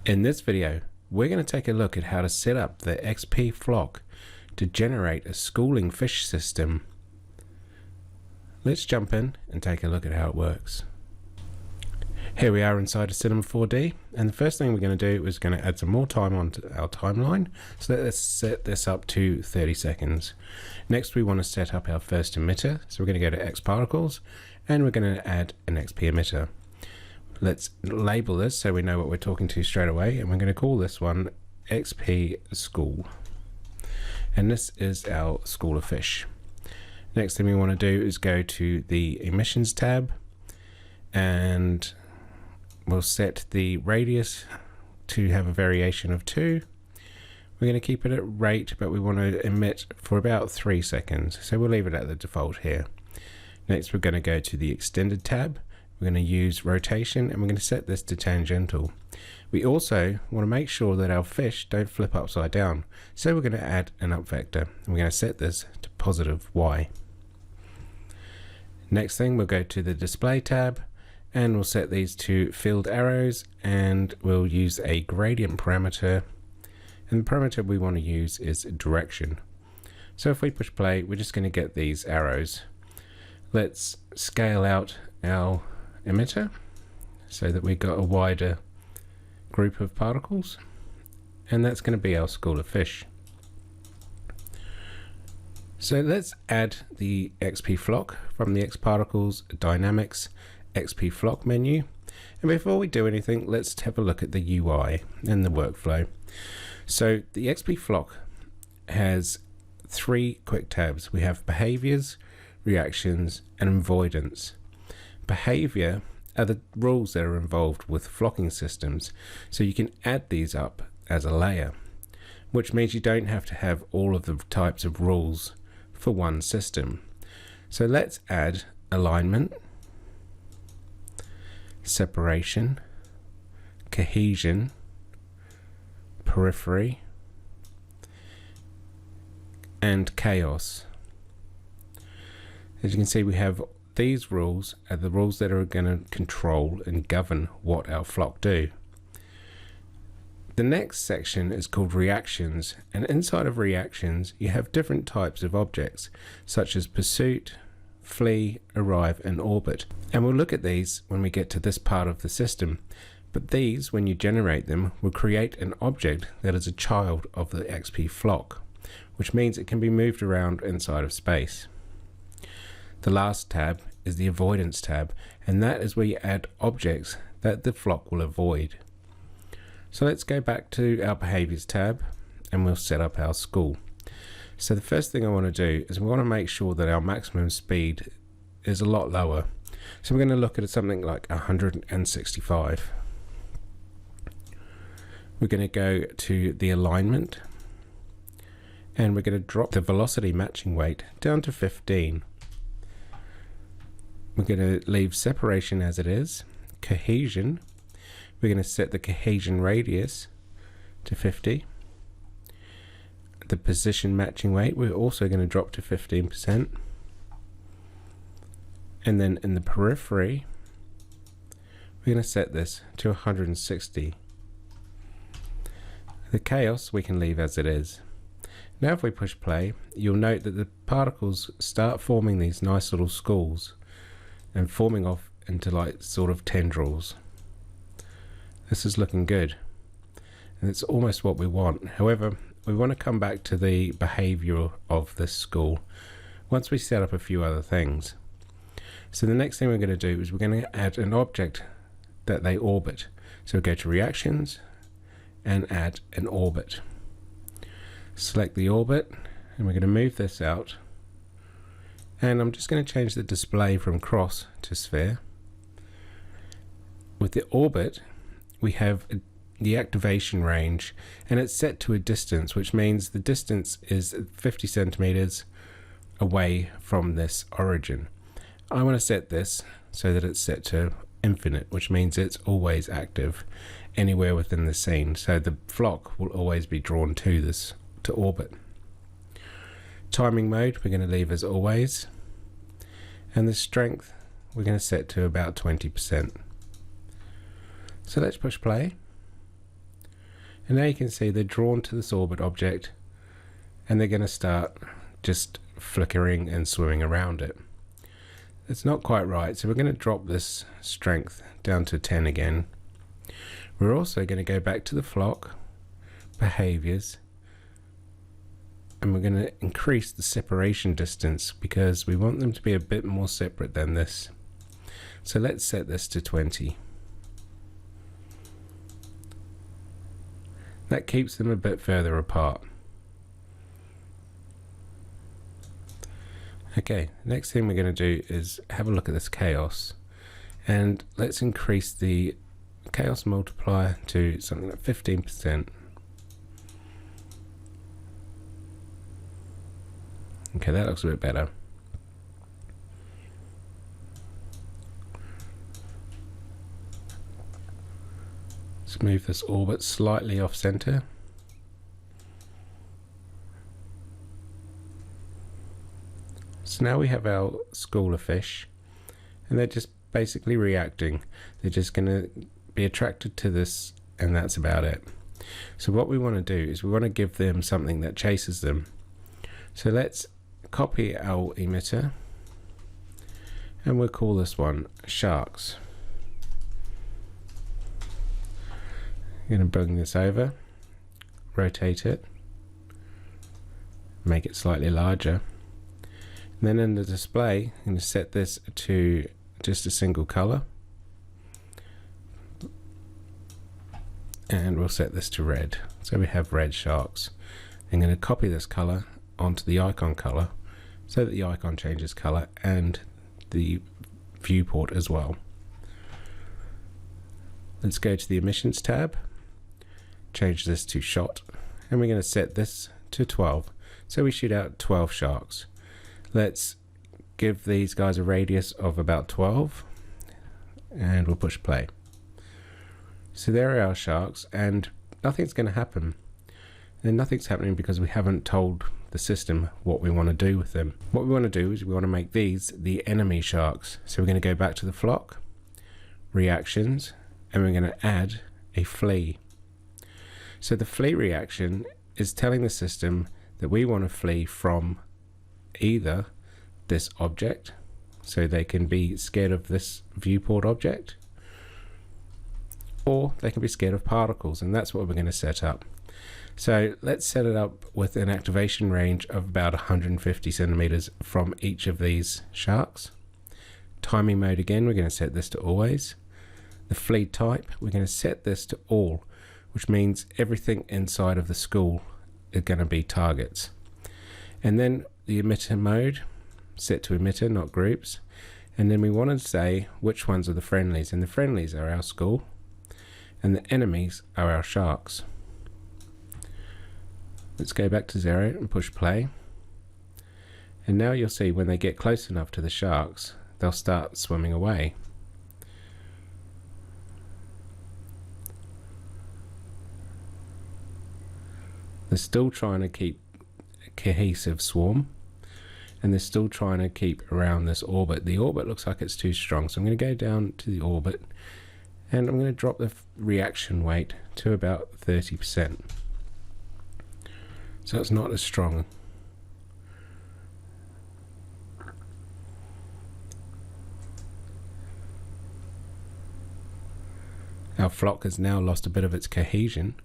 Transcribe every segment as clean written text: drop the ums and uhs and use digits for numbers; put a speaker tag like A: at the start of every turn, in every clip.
A: In this video, we're going to take a look at how to set up the xpFlock to generate a schooling fish system. Let's jump in and take a look at how it works. Here we are inside of Cinema 4D, and the first thing we're going to do is going to add some more time onto our timeline. So let's set this up to 30 seconds. Next, we want to set up our first emitter. So we're going to go to xParticles, and we're going to add an xp emitter. Let's label this so we know what we're talking to straight away, and we're going to call this one xp school, and this is our school of fish. Next thing we want to do is go to the emissions tab, and we'll set the radius to have a variation of 2. We're going to keep it at rate, but we want to emit for about 3 seconds, so we'll leave it at the default here. Next, we're going to go to the extended tab. We're going to use rotation, and we're going to set this to tangential. We also want to make sure that our fish don't flip upside down, so we're going to add an up vector, and we're going to set this to positive y. Next thing, we'll go to the display tab, and we'll set these to filled arrows, and we'll use a gradient parameter, and the parameter we want to use is direction. So if we push play, we're just going to get these arrows. Let's scale out our emitter so that we got a wider group of particles, and that's going to be our school of fish. So let's add the xpFlock from the xParticles Dynamics xpFlock menu, and before we do anything, let's have a look at the UI and the workflow. So the xpFlock has 3 quick tabs. We have Behaviours, Reactions, and Avoidance. Behavior are the rules that are involved with flocking systems, so you can add these up as a layer, which means you don't have to have all of the types of rules for one system. So let's add alignment, separation, cohesion, periphery, and chaos. As you can see, we have these rules are the rules that are going to control and govern what our flock do. The next section is called reactions, and inside of reactions you have different types of objects such as pursuit, flee, arrive, and orbit, and we'll look at these when we get to this part of the system. But these, when you generate them, will create an object that is a child of the xpFlock, which means it can be moved around inside of space. The last tab is the Avoidance tab, and that is where you add objects that the flock will avoid. So let's go back to our Behaviours tab, and we'll set up our school. So the first thing I want to do is we want to make sure that our maximum speed is a lot lower. So we're going to look at something like 165. We're going to go to the alignment, and we're going to drop the velocity matching weight down to 15. We're going to leave separation as it is. Cohesion, we're going to set the cohesion radius to 50. The position matching weight, we're also going to drop to 15%. And then in the periphery, we're going to set this to 160. The chaos we can leave as it is. Now if we push play, you'll note that the particles start forming these nice little schools and forming off into like sort of tendrils. This is looking good, and it's almost what we want. However, we want to come back to the behavior of this school once we set up a few other things. So the next thing we're going to do is we're going to add an object that they orbit. So go to reactions and add an orbit. Select the orbit, and we're going to move this out, and I'm just going to change the display from cross to sphere. With the orbit, we have the activation range, and it's set to a distance, which means the distance is 50 centimeters away from this origin. I want to set this so that it's set to infinite, which means it's always active anywhere within the scene, so the flock will always be drawn to this, to orbit. Timing mode we're going to leave as always, and the strength we're going to set to about 20%. So let's push play, And now you can see they're drawn to this orbit object, and they're going to start just flickering and swimming around it. It's not quite right, so we're going to drop this strength down to 10 again. We're also going to go back to the flock, behaviors, and we're going to increase the separation distance because we want them to be a bit more separate than this. So let's set this to 20. That keeps them a bit further apart. Okay, next thing we're going to do is have a look at this chaos, and let's increase the chaos multiplier to something like 15%. Okay, that looks a bit better. Let's move this orbit slightly off center. So now we have our school of fish, and they're just basically reacting. They're just going to be attracted to this, and that's about it. So what we want to do is we want to give them something that chases them. So let's copy our emitter, and we'll call this one sharks. I'm going to bring this over, rotate it, make it slightly larger. And then in the display, I'm going to set this to just a single color, and we'll set this to red. So we have red sharks. I'm going to copy this color onto the icon color so that the icon changes color and the viewport as well. Let's go to the emissions tab, change this to shot, and we're going to set this to 12. So we shoot out 12 sharks. Let's give these guys a radius of about 12, and we'll push play. So there are our sharks, and nothing's going to happen. And nothing's happening because we haven't told the system what we want to do with them. What we want to do is we want to make these the enemy sharks. So we're going to go back to the flock, reactions, and we're going to add a flee. So the flee reaction is telling the system that we want to flee from either this object, so they can be scared of this viewport object, or they can be scared of particles, and that's what we're going to set up. So let's set it up with an activation range of about 150 centimeters from each of these sharks. Timing mode again, we're going to set this to always. The flee type, we're going to set this to all, which means everything inside of the school is going to be targets. And then the emitter mode, set to emitter, not groups. And then we want to say which ones are the friendlies, and the friendlies are our school, and the enemies are our sharks. Let's go back to 0 and push play. And now you'll see when they get close enough to the sharks, they'll start swimming away. They're still trying to keep a cohesive swarm, and they're still trying to keep around this orbit. The orbit looks like it's too strong, so I'm going to go down to the orbit, and I'm going to drop the reaction weight to about 30%. So it's not as strong. Our flock has now lost a bit of its cohesion.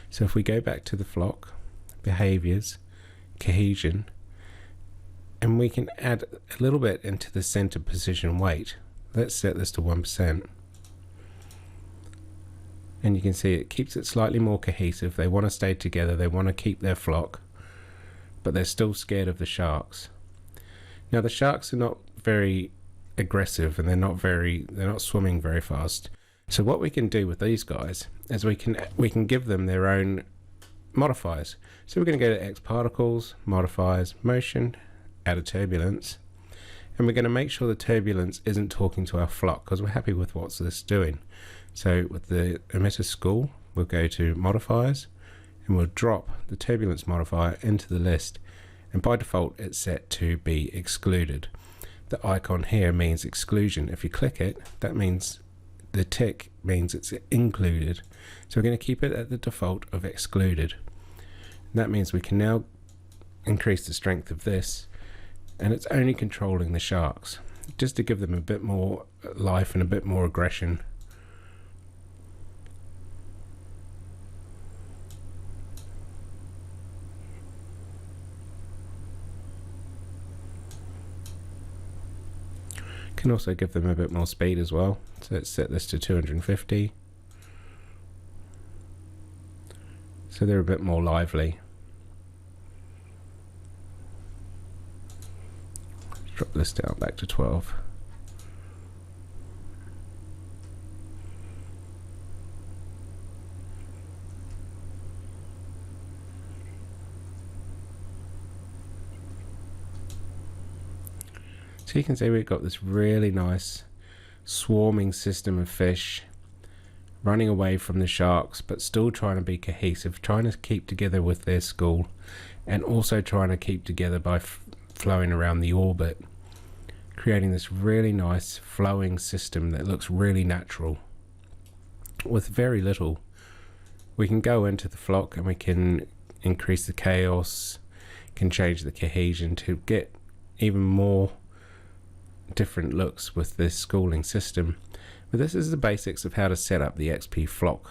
A: So if we go back to the flock, behaviors, cohesion, and we can add a little bit into the center position weight. Let's set this to 1%. And you can see it keeps it slightly more cohesive. They want to stay together, they want to keep their flock, but they're still scared of the sharks. Now the sharks are not very aggressive, and they're not swimming very fast. So what we can do with these guys is we can give them their own modifiers. So we're going to go to X particles, modifiers, motion, add a turbulence, and we're going to make sure the turbulence isn't talking to our flock because we're happy with what's this doing. So with the emitter school, we'll go to modifiers, and we'll drop the turbulence modifier into the list, and by default it's set to be excluded. The icon here means exclusion. If you click it, that means the tick means it's included. So we're going to keep it at the default of excluded. That means we can now increase the strength of this, and it's only controlling the sharks, just to give them a bit more life and a bit more aggression. Can also give them a bit more speed as well. So let's set this to 250. So they're a bit more lively. Drop this down back to 12. So you can see we've got this really nice swarming system of fish running away from the sharks, but still trying to be cohesive, trying to keep together with their school, and also trying to keep together by flowing around the orbit, creating this really nice flowing system that looks really natural with very little. We can go into the flock and we can increase the chaos, can change the cohesion to get even more different looks with this schooling system. But this is the basics of how to set up the xpFlock.